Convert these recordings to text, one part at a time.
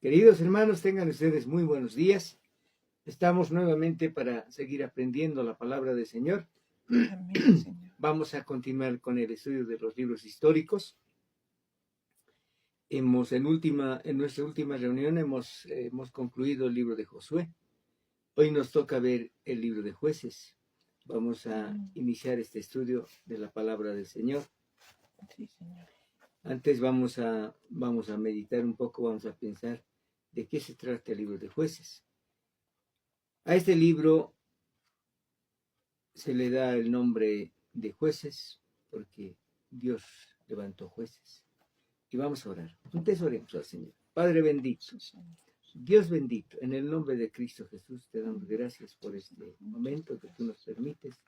Queridos hermanos, tengan ustedes muy buenos días. Estamos nuevamente para seguir aprendiendo la palabra del Señor. Amén, Señor. Vamos a continuar con el estudio de los libros históricos. En nuestra última reunión hemos concluido el libro de Josué. Hoy nos toca ver el libro de Jueces. Vamos a iniciar este estudio de la palabra del Señor. Sí, Señor. Antes vamos a meditar un poco, vamos a pensar de qué se trata el libro de Jueces. A este libro se le da el nombre de Jueces porque Dios levantó jueces. Y vamos a orar. Entonces oremos al Señor. Padre bendito, Dios bendito, en el nombre de Cristo Jesús te damos gracias por este momento que tú nos permites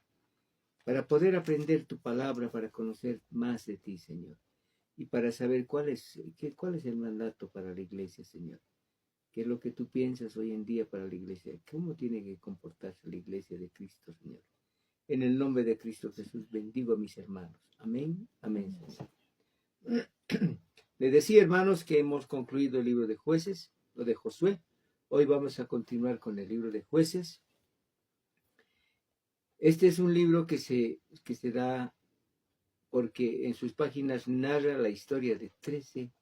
para poder aprender tu palabra, para conocer más de ti, Señor, y para saber cuál es el mandato para la iglesia, Señor. ¿Qué es lo que tú piensas hoy en día para la iglesia? ¿Cómo tiene que comportarse la iglesia de Cristo, Señor? En el nombre de Cristo Jesús bendigo a mis hermanos. Amén, amén, Señor. Le decía, hermanos, que hemos concluido el libro de Jueces, lo de Josué. Hoy vamos a continuar con el libro de Jueces. Este es un libro que se da porque en sus páginas narra la historia de 13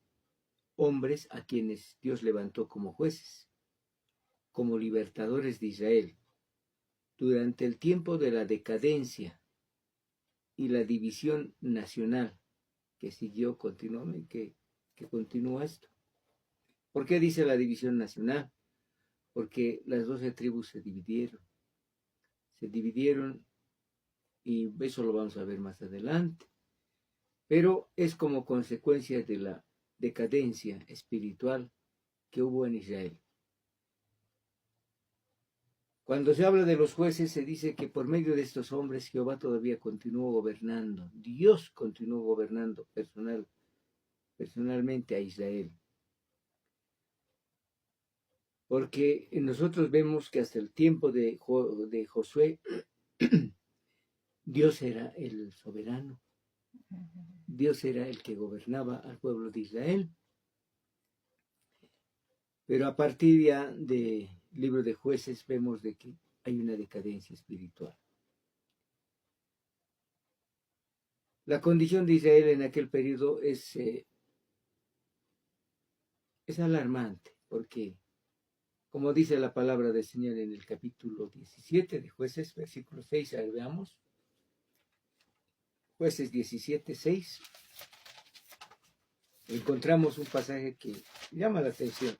hombres a quienes Dios levantó como jueces, como libertadores de Israel, durante el tiempo de la decadencia y la división nacional que siguió continuamente, que continúa esto. ¿Por qué dice la división nacional? Porque las 12 tribus se dividieron y eso lo vamos a ver más adelante. Pero es como consecuencia de la decadencia espiritual que hubo en Israel. Cuando se habla de los jueces, se dice que por medio de estos hombres Jehová todavía continuó gobernando. Dios continuó gobernando personalmente a Israel. Porque nosotros vemos que hasta el tiempo de Josué, Dios era el soberano. Dios era el que gobernaba al pueblo de Israel. Pero a partir ya del libro de Jueces vemos de que hay una decadencia espiritual. La condición de Israel en aquel periodo es alarmante, porque, como dice la palabra del Señor en el capítulo 17 de Jueces, versículo 6, ahí veamos. Jueces 17, 6. Encontramos un pasaje que llama la atención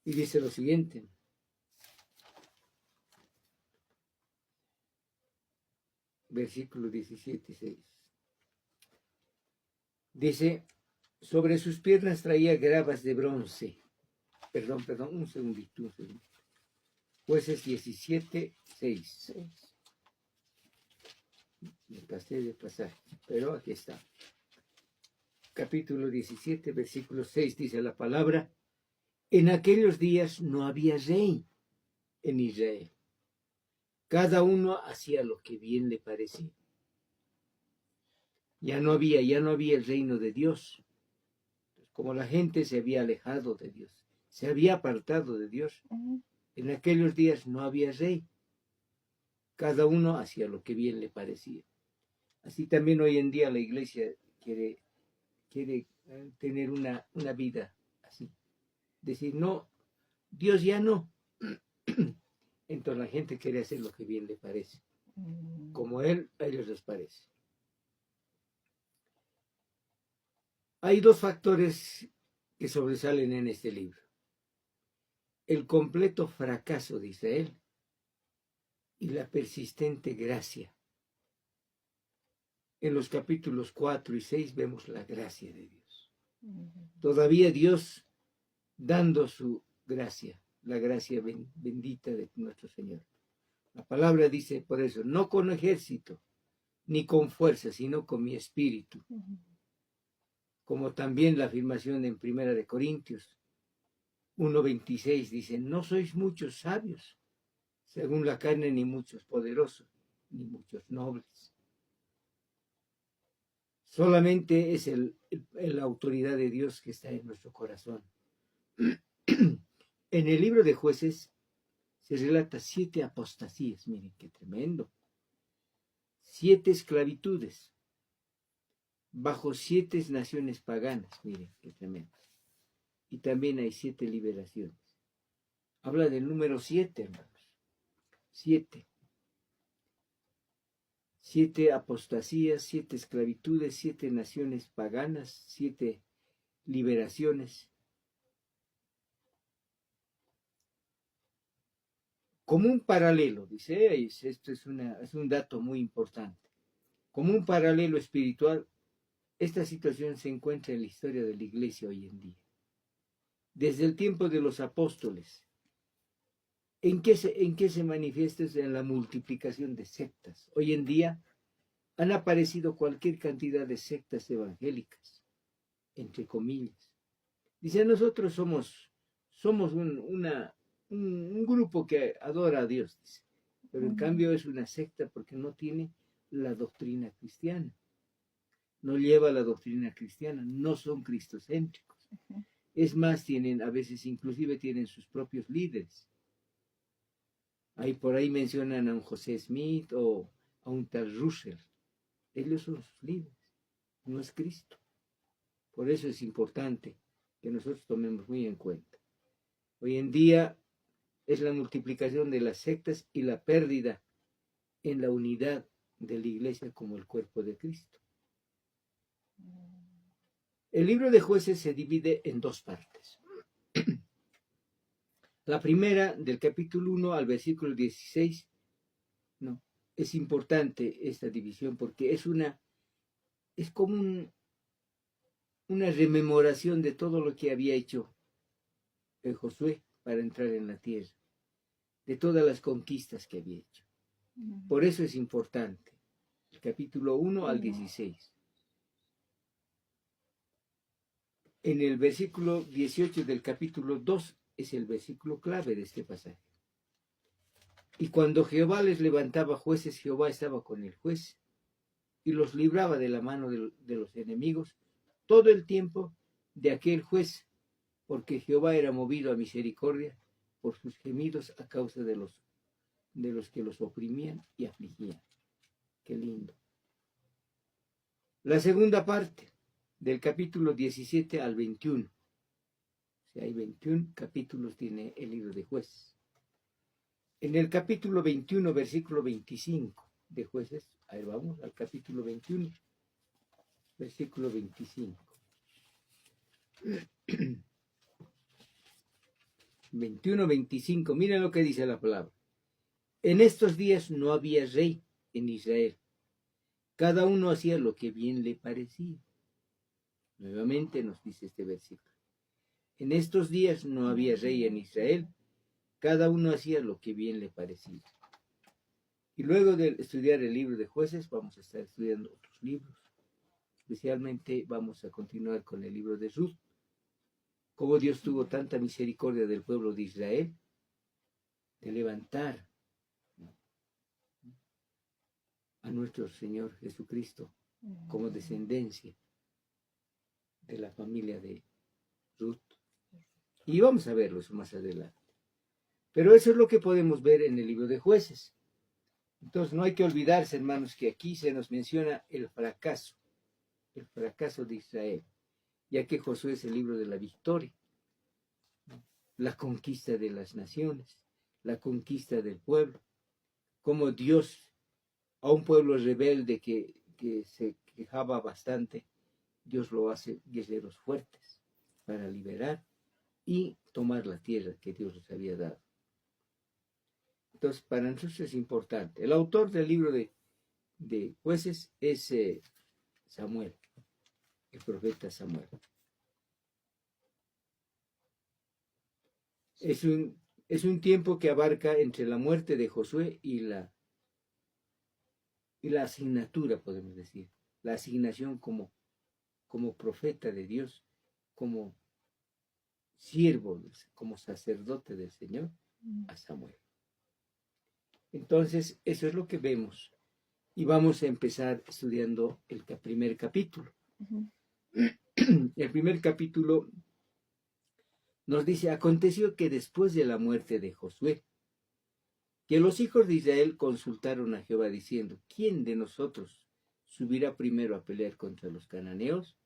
y dice lo siguiente. Versículo 17, 6. Dice, sobre sus piernas traía gravas de bronce. Perdón, un segundito. Jueces 17, 6. Me pasé de pasaje, pero aquí está. Capítulo 17, versículo 6, dice la palabra, en aquellos días no había rey en Israel. Cada uno hacía lo que bien le parecía. Ya no había el reino de Dios. Como la gente se había alejado de Dios, se había apartado de Dios, en aquellos días no había rey. Cada uno hacía lo que bien le parecía. Así también hoy en día la iglesia quiere tener una vida así. Decir, no, Dios ya no. Entonces la gente quiere hacer lo que bien le parece. Como a ellos les parece. Hay dos factores que sobresalen en este libro. El completo fracaso de Israel y la persistente gracia. En los capítulos 4 y 6 vemos la gracia de Dios. Todavía Dios dando su gracia, la gracia bendita de nuestro Señor. La palabra dice por eso, no con ejército, ni con fuerza, sino con mi espíritu. Como también la afirmación en 1 Corintios 1:26 dice, no sois muchos sabios, según la carne, ni muchos poderosos, ni muchos nobles. Solamente es la autoridad de Dios que está en nuestro corazón. En el libro de Jueces se relata 7 apostasías, miren qué tremendo. 7 esclavitudes bajo 7 naciones paganas, miren qué tremendo. Y también hay 7 liberaciones. Habla del número 7, hermanos. 7. 7 apostasías, 7 esclavitudes, 7 naciones paganas, 7 liberaciones. Como un paralelo, dice, esto es un dato muy importante. Como un paralelo espiritual, esta situación se encuentra en la historia de la iglesia hoy en día. Desde el tiempo de los apóstoles, ¿en qué se manifiesta? En la multiplicación de sectas. Hoy en día han aparecido cualquier cantidad de sectas evangélicas, entre comillas. Dice, nosotros somos un grupo que adora a Dios, dice, pero en cambio es una secta porque no tiene la doctrina cristiana, no lleva la doctrina cristiana, no son cristocéntricos. Es más, a veces inclusive tienen sus propios líderes. Por ahí mencionan a un José Smith o a un tal Russell. Ellos son sus líderes, no es Cristo. Por eso es importante que nosotros tomemos muy en cuenta. Hoy en día es la multiplicación de las sectas y la pérdida en la unidad de la iglesia como el cuerpo de Cristo. El libro de Jueces se divide en 2 partes. La primera, del capítulo 1 al versículo 16, es importante esta división porque es como una rememoración de todo lo que había hecho Josué para entrar en la tierra, de todas las conquistas que había hecho. Por eso es importante, el capítulo 1 al 16. En el versículo 18 del capítulo 2 es el versículo clave de este pasaje. Y cuando Jehová les levantaba jueces, Jehová estaba con el juez y los libraba de la mano de los enemigos todo el tiempo de aquel juez, porque Jehová era movido a misericordia por sus gemidos a causa de los que los oprimían y afligían. Qué lindo. La segunda parte, del capítulo 17 al 21. O sea, hay 21 capítulos tiene el libro de Jueces. En el capítulo 21, versículo 25 de Jueces, ahí vamos, al capítulo 21, versículo 25. 21-25, miren lo que dice la palabra. En estos días no había rey en Israel. Cada uno hacía lo que bien le parecía. Nuevamente nos dice este versículo. En estos días no había rey en Israel. Cada uno hacía lo que bien le parecía. Y luego de estudiar el libro de Jueces, vamos a estar estudiando otros libros. Especialmente vamos a continuar con el libro de Ruth. Cómo Dios tuvo tanta misericordia del pueblo de Israel, de levantar a nuestro Señor Jesucristo como descendencia de la familia de Ruth. Y vamos a verlo eso más adelante. Pero eso es lo que podemos ver en el libro de Jueces. Entonces no hay que olvidarse, hermanos, que aquí se nos menciona el fracaso de Israel, ya que Josué es el libro de la victoria, la conquista de las naciones, la conquista del pueblo, como Dios a un pueblo rebelde que se quejaba bastante, Dios lo hace guerreros fuertes para liberar y tomar la tierra que Dios les había dado. Entonces, para nosotros es importante. El autor del libro de Jueces es Samuel, el profeta Samuel. Es un tiempo que abarca entre la muerte de Josué y la asignatura, podemos decir, la asignación como profeta de Dios, como siervo, como sacerdote del Señor, a Samuel. Entonces, eso es lo que vemos. Y vamos a empezar estudiando el primer capítulo. El primer capítulo nos dice, aconteció que después de la muerte de Josué, que los hijos de Israel consultaron a Jehová diciendo, ¿quién de nosotros subirá primero a pelear contra los cananeos?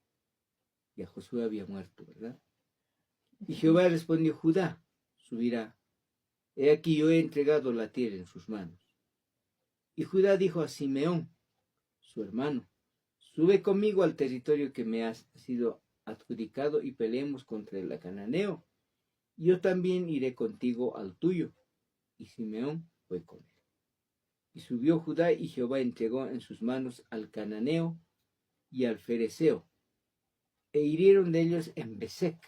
Y a Josué había muerto, ¿verdad? Y Jehová respondió, Judá subirá. He aquí yo he entregado la tierra en sus manos. Y Judá dijo a Simeón, su hermano, sube conmigo al territorio que me ha sido adjudicado y peleemos contra el cananeo. Yo también iré contigo al tuyo. Y Simeón fue con él. Y subió Judá y Jehová entregó en sus manos al cananeo y al fereceo. E hirieron de ellos en Besec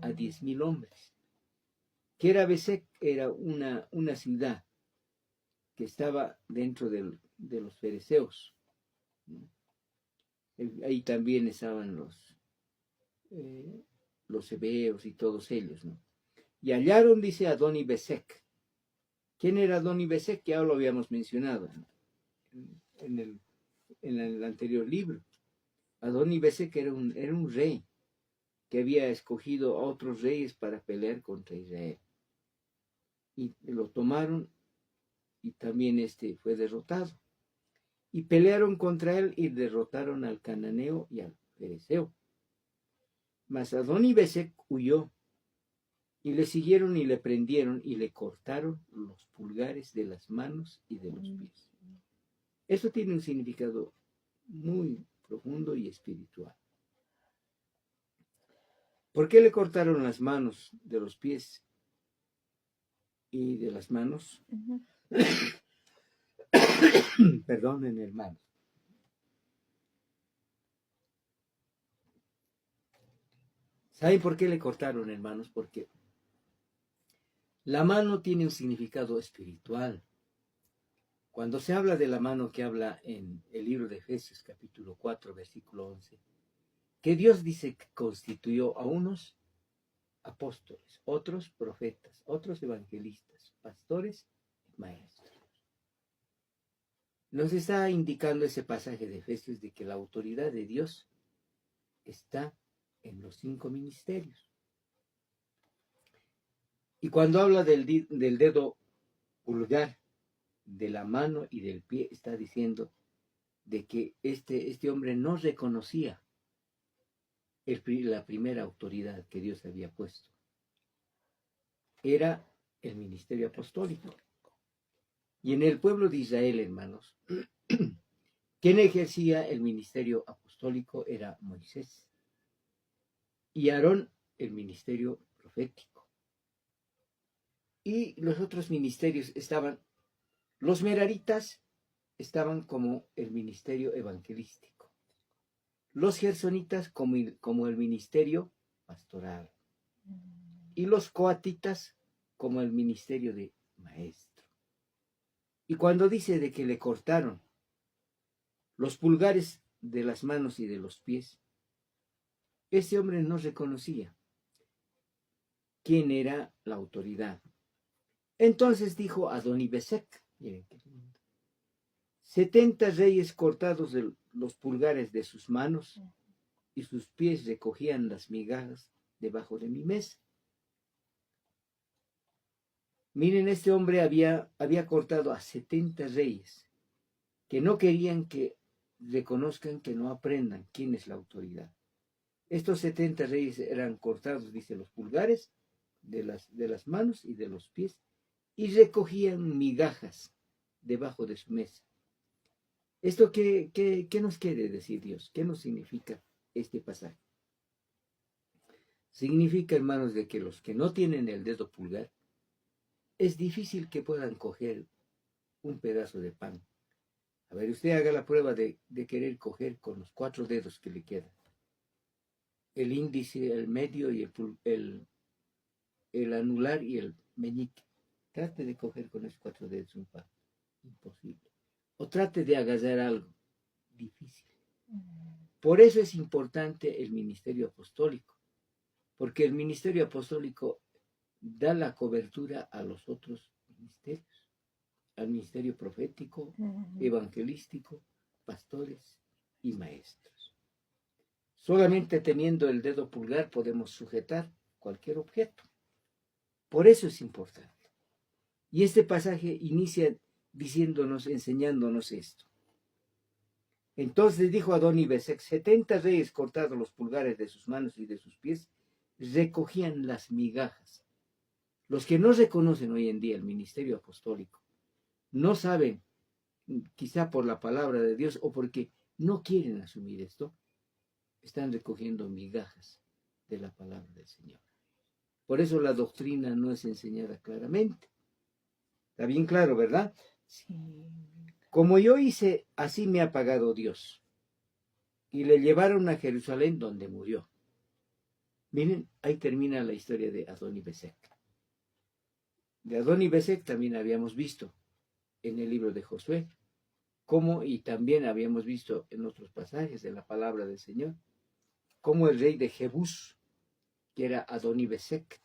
a 10,000 hombres. ¿Qué era Besec? Era una ciudad que estaba dentro de los fereceos. Ahí también estaban los hebeos y todos ellos, ¿no? Y hallaron, dice, Adoni Besec. ¿Quién era Adoni Besec? Ya lo habíamos mencionado en el anterior libro. Adoni Besec era un rey que había escogido a otros reyes para pelear contra Israel. Y lo tomaron y también fue derrotado. Y pelearon contra él y derrotaron al cananeo y al fereceo. Mas Adoni Besec huyó y le siguieron y le prendieron y le cortaron los pulgares de las manos y de los pies. Eso tiene un significado muy profundo y espiritual. ¿Por qué le cortaron las manos de los pies y de las manos? Perdonen, hermanos. ¿Saben por qué le cortaron, hermanos? Porque la mano tiene un significado espiritual. Cuando se habla de la mano que habla en el libro de Efesios capítulo 4, versículo 11, que Dios dice que constituyó a unos apóstoles, otros profetas, otros evangelistas, pastores y maestros. Nos está indicando ese pasaje de Efesios de que la autoridad de Dios está en los 5 ministerios. Y cuando habla del dedo pulgar, de la mano y del pie, está diciendo de que este hombre no reconocía la primera autoridad que Dios había puesto. Era el ministerio apostólico. Y en el pueblo de Israel, hermanos, quien ejercía el ministerio apostólico era Moisés. Y Aarón, el ministerio profético. Y los otros ministerios estaban, los meraritas estaban como el ministerio evangelístico. Los gersonitas como el ministerio pastoral. Y los coatitas como el ministerio de maestro. Y cuando dice de que le cortaron los pulgares de las manos y de los pies, ese hombre no reconocía quién era la autoridad. Entonces dijo Adoni Besec, miren qué lindo, 70 reyes cortados de los pulgares de sus manos y sus pies recogían las migajas debajo de mi mesa. Miren, este hombre había cortado a 70 reyes que no querían que reconozcan, que no aprendan quién es la autoridad. Estos 70 reyes eran cortados, dice, los pulgares de las manos y de los pies y recogían migajas debajo de su mesa. ¿Esto qué nos quiere decir Dios? ¿Qué nos significa este pasaje? Significa, hermanos, de que los que no tienen el dedo pulgar, es difícil que puedan coger un pedazo de pan. A ver, usted haga la prueba de querer coger con los 4 dedos que le quedan. El índice, el medio y el anular y el meñique. Trate de coger con esos 4 dedos un pan. Imposible. O trate de agarrar algo. Difícil. Por eso es importante el ministerio apostólico. Porque el ministerio apostólico da la cobertura a los otros ministerios. Al ministerio profético, evangelístico, pastores y maestros. Solamente teniendo el dedo pulgar podemos sujetar cualquier objeto. Por eso es importante. Y este pasaje inicia diciéndonos, enseñándonos esto. Entonces dijo Adoni-Bezek, 70 reyes cortados los pulgares de sus manos y de sus pies, recogían las migajas. Los que no reconocen hoy en día el ministerio apostólico, no saben, quizá por la palabra de Dios o porque no quieren asumir esto, están recogiendo migajas de la palabra del Señor. Por eso la doctrina no es enseñada claramente. Está bien claro, ¿verdad? Sí. Como yo hice, así me ha pagado Dios. Y le llevaron a Jerusalén, donde murió. Miren, ahí termina la historia de Adoni-Bezek. De Adoni-Bezek también habíamos visto en el libro de Josué, y también habíamos visto en otros pasajes de la palabra del Señor, como el rey de Jebús, que era Adoni-Bezek,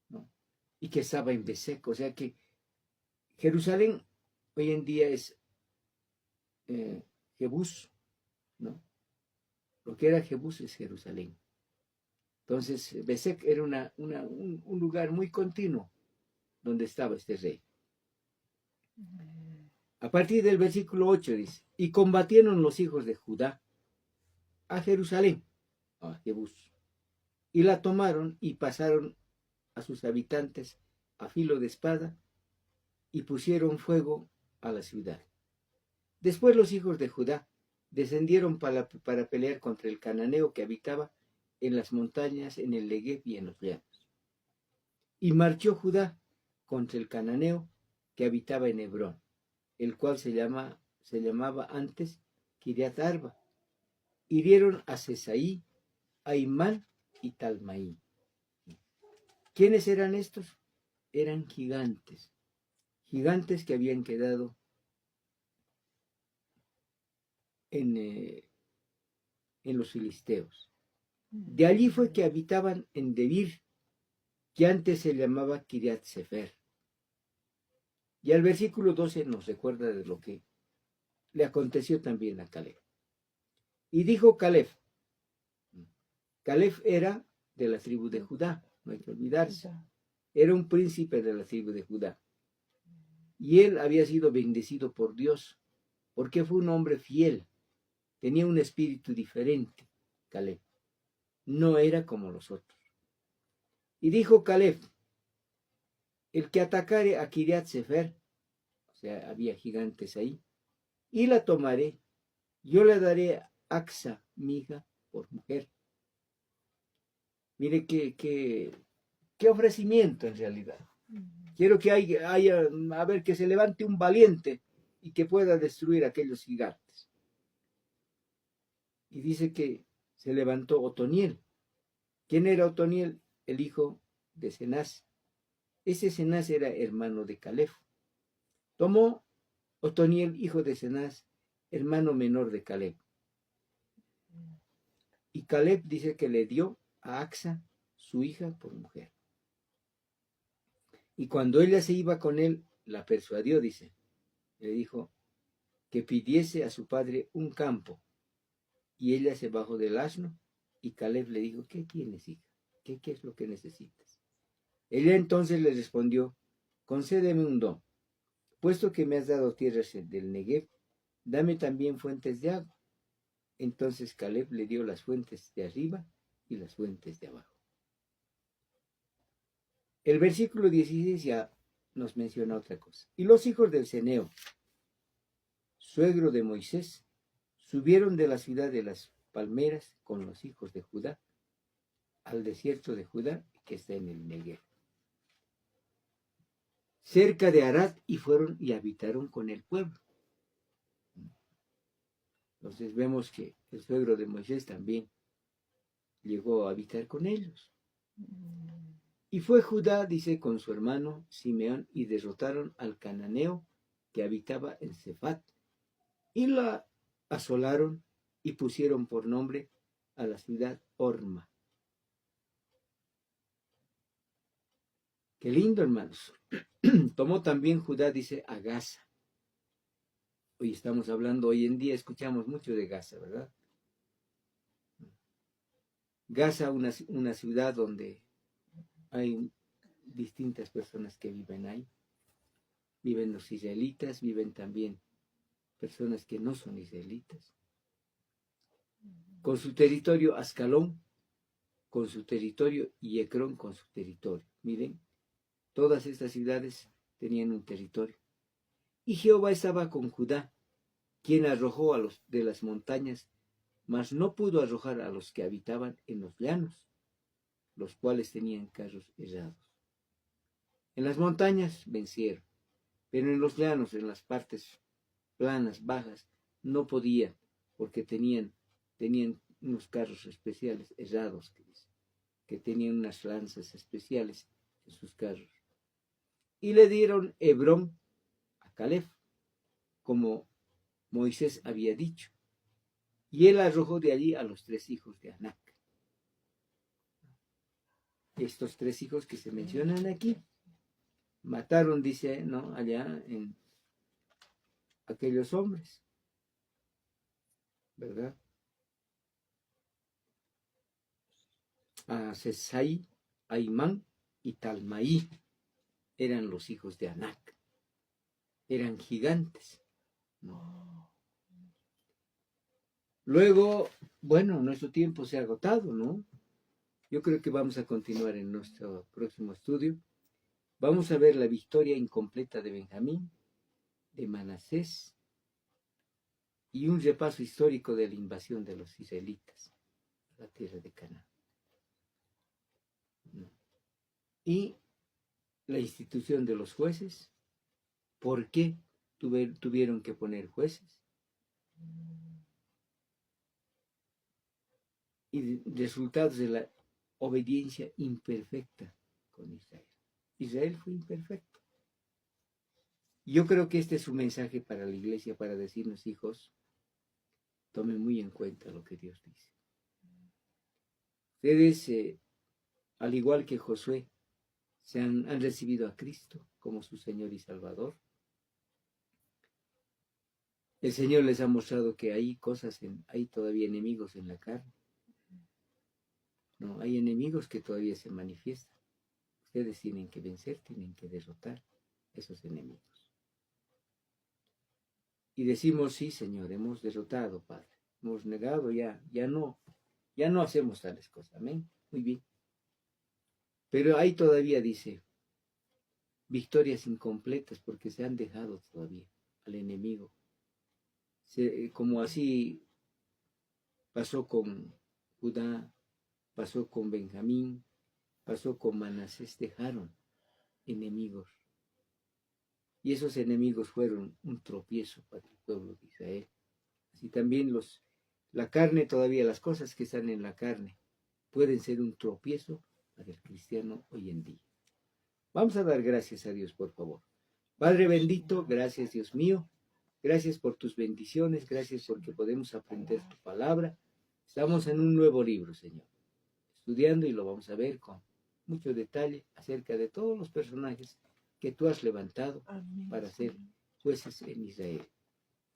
¿no? Y que estaba en Bezek. O sea que Jerusalén hoy en día es Jebús, ¿no? Lo que era Jebús es Jerusalén. Entonces, Bezek era un lugar muy continuo donde estaba este rey. A partir del versículo 8 dice, y combatieron los hijos de Judá a Jerusalén, a Jebús, y la tomaron y pasaron a sus habitantes a filo de espada y pusieron fuego a la ciudad. Después los hijos de Judá descendieron para pelear contra el cananeo que habitaba en las montañas, en el Negev y en los llanos. Y marchó Judá contra el cananeo que habitaba en Hebrón, el cual se llamaba antes Kiriat Arba. Hirieron a Sesaí, a Imán y Talmaí. ¿Quiénes eran estos? Eran gigantes que habían quedado en los filisteos. De allí fue que habitaban en Debir, que antes se llamaba Kiriat Sefer. Y al versículo 12 nos recuerda de lo que le aconteció también a Caleb. Y dijo Caleb era de la tribu de Judá, no hay que olvidarse. Era un príncipe de la tribu de Judá. Y él había sido bendecido por Dios, porque fue un hombre fiel. Tenía un espíritu diferente, Caleb. No era como los otros. Y dijo Caleb, el que atacare a Kiriat Sefer, o sea, había gigantes ahí, y la tomaré, yo le daré a Axa, mi hija, por mujer. Mire qué ofrecimiento en realidad. Quiero que haya, a ver, que se levante un valiente y que pueda destruir a aquellos gigantes. Y dice que se levantó Otoniel. ¿Quién era Otoniel? El hijo de Cenaz. Ese Cenaz era hermano de Caleb. Tomó Otoniel, hijo de Cenaz, hermano menor de Caleb. Y Caleb dice que le dio a Axa, su hija, por mujer. Y cuando ella se iba con él, la persuadió, dice. Le dijo que pidiese a su padre un campo. Y ella se bajó del asno y Caleb le dijo, ¿qué tienes, hija? ¿Qué es lo que necesitas? Ella entonces le respondió, concédeme un don. Puesto que me has dado tierras del Negev, dame también fuentes de agua. Entonces Caleb le dio las fuentes de arriba y las fuentes de abajo. El versículo 16 ya nos menciona otra cosa. Y los hijos del Ceneo, suegro de Moisés, subieron de la ciudad de las palmeras con los hijos de Judá al desierto de Judá, que está en el Negev, cerca de Arad, y fueron y habitaron con el pueblo. Entonces vemos que el suegro de Moisés también llegó a habitar con ellos. Y fue Judá, dice, con su hermano Simeón, y derrotaron al cananeo que habitaba en Cefat, y la asolaron y pusieron por nombre a la ciudad Horma. Qué lindo, hermanos. Tomó también Judá, dice, a Gaza. Hoy estamos hablando, hoy en día escuchamos mucho de Gaza, ¿verdad? Gaza, una ciudad donde hay distintas personas que viven ahí. Viven los israelitas, viven también personas que no son israelitas. Con su territorio Ascalón, con su territorio, y Ecrón con su territorio. Miren, todas estas ciudades tenían un territorio. Y Jehová estaba con Judá, quien arrojó a los de las montañas, mas no pudo arrojar a los que habitaban en los llanos, los cuales tenían carros errados. En las montañas vencieron, pero en los llanos, en las partes planas, bajas, no podían, porque tenían unos carros especiales, errados, que tenían unas lanzas especiales en sus carros. Y le dieron Hebrón a Caleb, como Moisés había dicho. Y él arrojó de allí a los 3 hijos de Anac. Estos 3 hijos que se mencionan aquí, mataron, dice, ¿no?, allá en aquellos hombres, ¿verdad? A Sesai, Aimán y Talmaí eran los hijos de Anac. Eran gigantes, ¿no? Luego, bueno, nuestro tiempo se ha agotado, ¿no? Yo creo que vamos a continuar en nuestro próximo estudio. Vamos a ver la victoria incompleta de Benjamín, de Manasés, y un repaso histórico de la invasión de los israelitas a la tierra de Canaán. Y la institución de los jueces. ¿Por qué tuvieron que poner jueces? Y resultados de la obediencia imperfecta con Israel. Israel fue imperfecto. Yo creo que este es un mensaje para la iglesia, para decirnos, hijos, tomen muy en cuenta lo que Dios dice. Ustedes, al igual que Josué, han recibido a Cristo como su Señor y Salvador. El Señor les ha mostrado que hay hay todavía enemigos en la carne. No, hay enemigos que todavía se manifiestan. Ustedes tienen que vencer, tienen que derrotar esos enemigos. Y decimos, sí, Señor, hemos derrotado, Padre. Hemos negado, ya no hacemos tales cosas. Amén. Muy bien. Pero hay todavía, dice, victorias incompletas porque se han dejado todavía al enemigo. Como así pasó con Judá, pasó con Benjamín, pasó con Manasés, dejaron enemigos. Y esos enemigos fueron un tropiezo para el pueblo de Israel. Así también la carne todavía, las cosas que están en la carne, pueden ser un tropiezo para el cristiano hoy en día. Vamos a dar gracias a Dios, por favor. Padre bendito, gracias, Dios mío. Gracias por tus bendiciones, gracias porque podemos aprender tu palabra. Estamos en un nuevo libro, Señor, estudiando, y lo vamos a ver con mucho detalle acerca de todos los personajes que tú has levantado para ser jueces en Israel.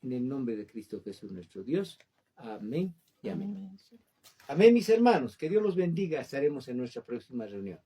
En el nombre de Cristo Jesús nuestro Dios. Amén y amén. Amén, mis hermanos. Que Dios los bendiga. Estaremos en nuestra próxima reunión.